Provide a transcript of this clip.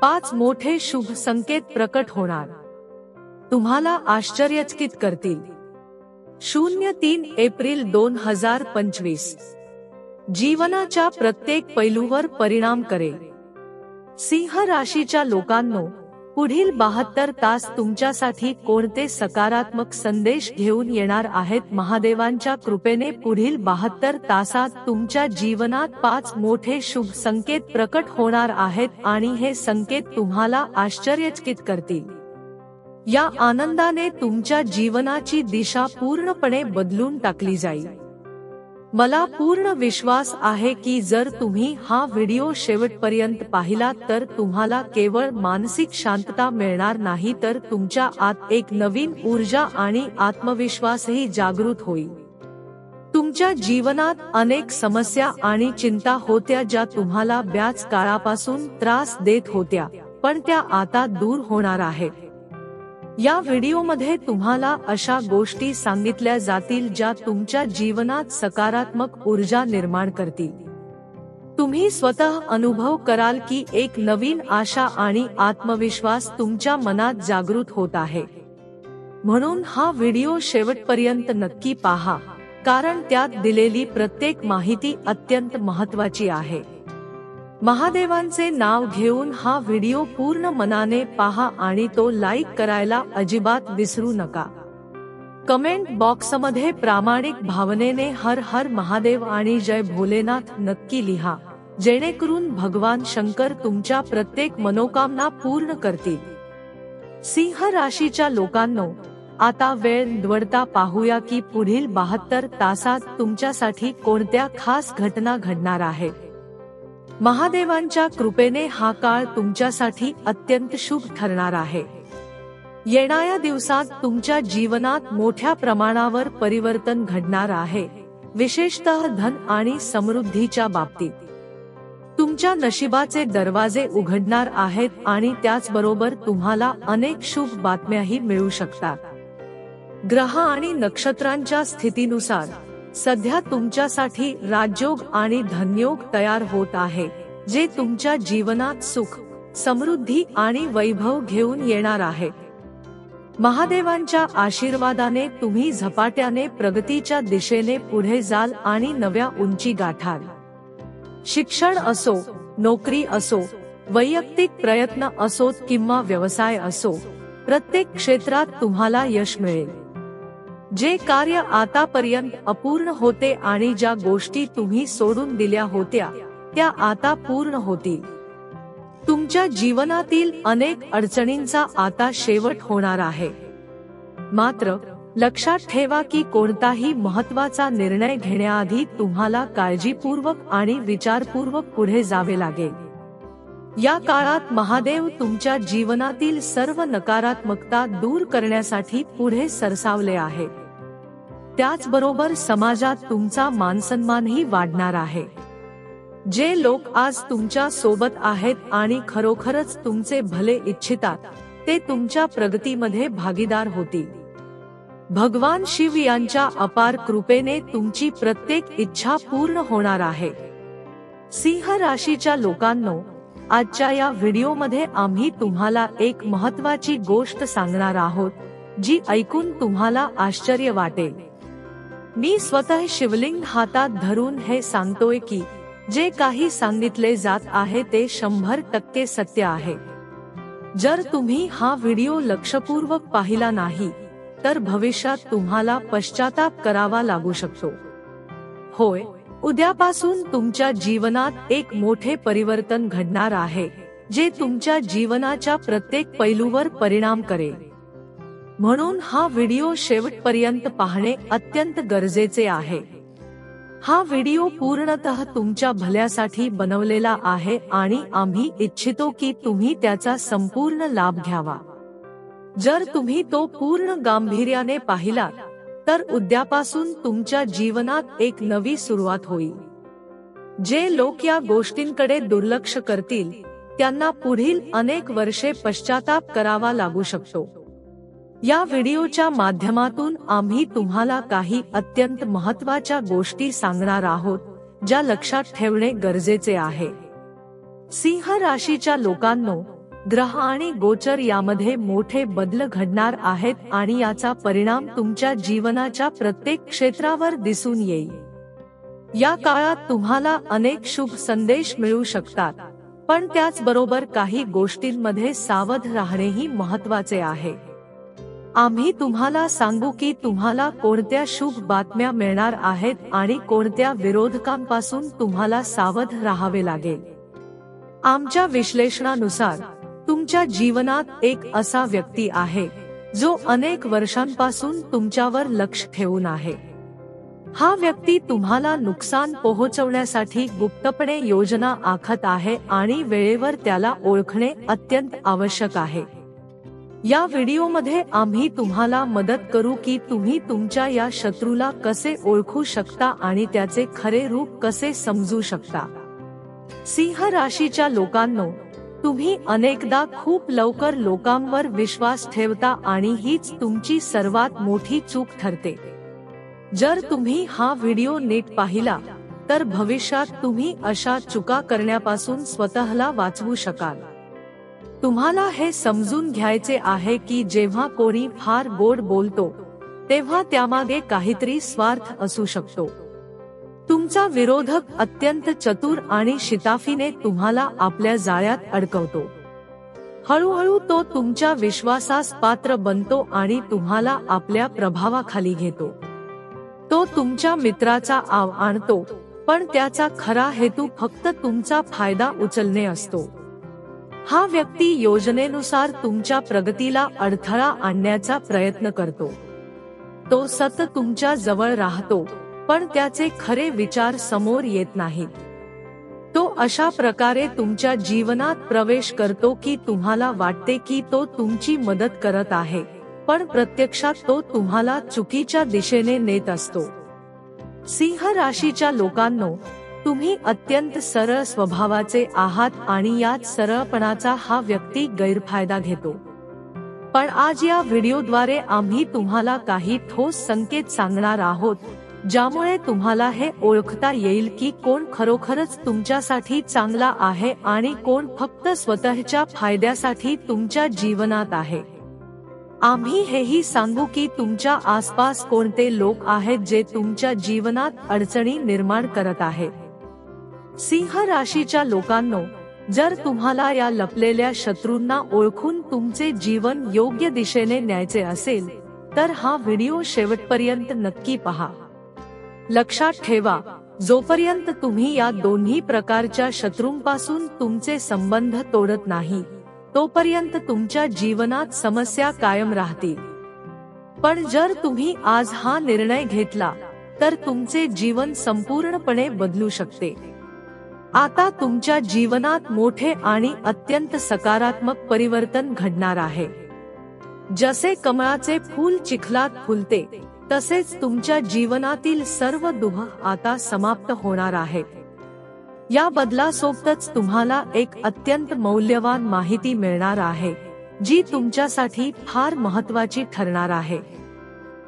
5 मोठे शुभ संकेत प्रकट होणार, तुम्हाला आश्चर्यचकित करतील. 03 एप्रिल 2025 जीवनाच्या प्रत्येक पैलूवर परिणाम करेल. सिंह राशीच्या लोकांनो, पुढील 72 तास तुमच्यासाठी कोणते सकारात्मक संदेश घेऊन येणार आहेत? महादेवांच्या कृपेने पुढील 72 तासात तुमच्या जीवनात 5 मोठे शुभ संकेत प्रकट होणार आहेत आणि हे संकेत तुम्हाला आश्चर्यचकित करतील. या आनंदाने तुमच्या जीवनाची दिशा पूर्णपणे बदलून टाकली जाईल. मला पूर्ण विश्वास आहे की जर तुम्ही हा व्हिडिओ शेवटपर्यंत पाहिलात तर तुम्हाला केवळ मानसिक शांतता मिळणार नाही तर तुमच्या आत एक नवीन ऊर्जा आणि आत्मविश्वासही जागृत होईल. तुमच्या जीवनात अनेक समस्या आणि चिंता होत्या ज्या तुम्हाला बऱ्याच काळापासून त्रास देत होत्या, पण त्या आता दूर होणार आहेत. या व्हिडिओमध्ये तुम्हाला अशा गोष्टी सांगितल्या जातील ज्या तुमच्या जीवनात सकारात्मक ऊर्जा निर्माण करतील. तुम्ही स्वतः अनुभव कराल की एक नवीन आशा आणि आत्मविश्वास तुमच्या मनात जागृत होत आहे. म्हणून हा व्हिडिओ शेवटपर्यंत नक्की पहा, कारण त्यात दिलेली प्रत्येक माहिती अत्यंत महत्त्वाची आहे. महादेवांचे नाव घेऊन हा व्हिडिओ पूर्ण मनाने पहा आणि तो लाईक करायला अजिबात विसरू नका. कमेंट बॉक्समध्ये प्रामाणिक भावनेने हर हर महादेव आणि जय भोलेनाथ नक्की लिहा, जेणेकरून भगवान शंकर तुमच्या प्रत्येक मनोकामना पूर्ण करतील. सिंह राशीच्या लोकांनो, आता वेळ निवडता पाहूया की पुढील 72 तासात तुमच्यासाठी कोणत्या खास घटना घडणार आहेत. महादेवांच्या कृपेने हा काळ तुमच्यासाठी अत्यंत शुभ ठरणार आहे. येणाऱ्या दिवसात तुमच्या जीवनात मोठ्या प्रमाणावर परिवर्तन घडणार आहे, विशेषतः धन आणि समृद्धीच्या बाबतीत. तुमच्या नशिबाचे दरवाजे उघडणार आहेत आणि त्याचबरोबर तुम्हाला अनेक शुभ बातम्याही मिळू शकतात. ग्रह आणि नक्षत्रांच्या स्थितीनुसार सध्या तुमच्यासाठी राजयोग आणि धनयोग तयार होत आहे, जे तुमच्या जीवनात सुख, समृद्धी आणि वैभव घेऊन येणार आहे. महादेवांच्या आशीर्वादाने तुम्ही झपाट्याने प्रगतीच्या दिशेने पुढे जाल आणि नव्या उंची गाठाल. शिक्षण असो, नोकरी असो, वैयक्तिक प्रयत्न असोत किंवा व्यवसाय असो, प्रत्येक क्षेत्रात तुम्हाला यश मिळेल. जे कार्य आतापर्यंत अपूर्ण होते आणि ज्या गोष्टी तुम्ही सोडून दिल्या होत्या त्या आता पूर्ण होतील. तुमच्या जीवनातील अनेक अडचणींचा आता शेवट होणार आहे. मात्र लक्षात ठेवा की कोणताही महत्त्वाचा निर्णय घेण्याआधी तुम्हाला काळजीपूर्वक आणि विचारपूर्वक पुढे जावे लागेल. या काळात महादेव तुमच्या जीवनातील सर्व नकारात्मकता दूर करण्यासाठी पुढे सरसावले आहेत. त्याचबरोबर समाजात तुमचा मानसन्मानही वाढणार आहे. जे लोक आज तुमच्या सोबत आहेत आणि खरोखरच तुमचे भले इच्छितात, ते तुमच्या प्रगतीमध्ये भागीदार होतील. भगवान शिव यांच्या अपार कृपेने तुमची प्रत्येक इच्छा पूर्ण होणार आहे. सिंह राशीच्या लोकांनो, आजच्या या व्हिडिओमध्ये आम्ही तुम्हाला एक महत्त्वाची गोष्ट सांगणार आहोत, जी ऐकून तुम्हाला आश्चर्य वाटेल. मी स्वतः शिवलिंग हातात धरून हे सांगतोय की जे काही सांगितले जात आहे ते 100% सत्य आहे. जर तुम्ही हा व्हिडिओ लक्षपूर्वक पाहिला नाही तर भविष्यात तुम्हाला पश्चाताप करावा लागू शकतो. होय, उद्यापासून तुमच्या जीवनात एक मोठे परिवर्तन घडणार आहे, जे तुमच्या जीवनाच्या प्रत्येक पैलूवर परिणाम करेल. म्हणून हा व्हिडिओ शेवटपर्यंत पाहणे अत्यंत गरजेचे आहे. हा व्हिडिओ पूर्णतः तुमच्या भल्यासाठी बनवलेला आहे आणि आम्ही इच्छितो की तुम्ही त्याचा संपूर्ण लाभ घ्यावा. जर तुम्ही तो पूर्ण गांभीर्याने पाहिलात तर उद्यापासून तुमच्या जीवनात एक नवी सुरुवात होईल. जे लोक या गोष्टींकडे दुर्लक्ष करतील त्यांना पुढील अनेक वर्षे पश्चाताप करावा लागू शकतो. या व्हिडिओच्या माध्यमातून आम्ही तुम्हाला काही अत्यंत महत्त्वाच्या गोष्टी सांगणार आहोत, ज्या लक्षात ठेवणे गरजेचे आहे. सिंह राशीच्या लोकांनो, ग्रह आणि गोचर यामध्ये मोठे बदल घडणार आहेत आणि याचा परिणाम तुमच्या जीवनाच्या प्रत्येक क्षेत्रावर दिसून येईल. या काळात तुम्हाला अनेक शुभ संदेश मिळू शकतात, पण त्याचबरोबर काही गोष्टींमध्ये सावध राहणेही महत्त्वाचे आहे. आम्ही तुम्हाला सांगू की तुम्हाला कोणत्या शुभ बातम्या मिळणार आहेत आणि कोणत्या विरोधकांपासून तुम्हाला सावध राहावे लागेल. आमच्या विश्लेषणानुसार तुमच्या जीवनात एक असा व्यक्ती आहे जो अनेक वर्षांपासून तुमच्यावर लक्ष ठेवून आहे. हा व्यक्ती तुम्हाला नुकसान पोहोचवण्यासाठी गुप्तपणे योजना आखत आहे आणि वेळेवर त्याला ओळखणे अत्यंत आवश्यक आहे. या व्हिडिओमध्ये आम्ही तुम्हाला मदत करू की तुम्ही तुमच्या या शत्रूला कसे ओळखू शकता आणि त्याचे खरे रूप कसे समजू शकता. सिंह राशीच्या लोकांनो, तुम्ही अनेकदा खूप लवकर लोकांवर विश्वास ठेवता आणि हीच तुमची सर्वात मोठी चूक ठरते. जर तुम्ही हा व्हिडिओ नीट पाहिला तर भविष्यात तुम्ही अशा चुका करण्यापासून स्वतःला वाचवू शकाल. तुम्हाला हे समजून घ्यायचे आहे की जेव्हा कोणी फार गोड बोलतो तेव्हा त्यामागे काहीतरी स्वार्थ असू शकतो. तुमचा विरोधक अत्यंत चतुर आणि शिताफीने तुम्हाला आपल्या जाळ्यात अडकवतो. हळूहळू तो तुमच्या विश्वासास पात्र बनतो आणि तुम्हाला आपल्या प्रभावाखाली घेतो. तो तुमच्या मित्राचा आव आणतो, पण त्याचा खरा हेतू फक्त तुमचा फायदा उचलणे असतो. हा व्यक्ती योजनेनुसार तुमच्या प्रगतीला अडथळा आणण्याचा प्रयत्न करतो. तो सतत तुमच्या जवळ राहतो, पण त्याचे खरे विचार समोर येत नाहीत. तो अशा प्रकारे तुमच्या जीवनात प्रवेश करतो की तुम्हाला वाटते की तो तुमची मदत करत आहे, पण प्रत्यक्षात तो तुम्हाला चुकीच्या दिशेने नेत असतो. सिंह राशीच्या लोकांनो, तुम्ही अत्यंत सरळ स्वभावाचे आहात आणि याच सरळपणाचा हा व्यक्ती गैरफायदा घेतो. पण आज या व्हिडिओद्वारे आम्ही तुम्हाला काही ठोस संकेत सांगणार आहोत ज्यामुळे तुम्हाला हे ओळखता येईल की कोण खरोखरच तुमच्यासाठी चांगला आहे आणि कोण फक्त स्वतःच्या फायद्यासाठी तुमच्या जीवनात आहे. आम्ही हेही सांगू की तुमच्या आसपास कोणते लोक आहेत जे तुमच्या जीवनात अडचणी निर्माण करत आहेत. सिंह राशीच्या लोकांनो, जर तुम्हाला या लपलेल्या शत्रूंना ओळखून तुमचे जीवन योग्य दिशेने न्यायचे असेल तर हा व्हिडिओ शेवटपर्यंत नक्की पहा. लक्षात ठेवा, जोपर्यंत तुम्ही या दोन्ही प्रकारच्या शत्रूंपासून तुमचे संबंध तोडत नाही तोपर्यंत तुमच्या जीवनात समस्या कायम राहतील. पण जर तुम्ही आज हा निर्णय घेतला तर तुमचे जीवन संपूर्णपणे बदलू शकते. आता तुमच्या जीवनात मोठे आणि अत्यंत सकारात्मक परिवर्तन घडणार आहे. जसे कमळाचे फूल चिखलात फुलते तसेच तुमच्या जीवनातील सर्व दुःख आता समाप्त होणार आहेत. या बदलासोबतच तुम्हाला एक अत्यंत मौल्यवान माहिती मिळणार आहे जी तुमच्यासाठी फार महत्त्वाची ठरणार आहे.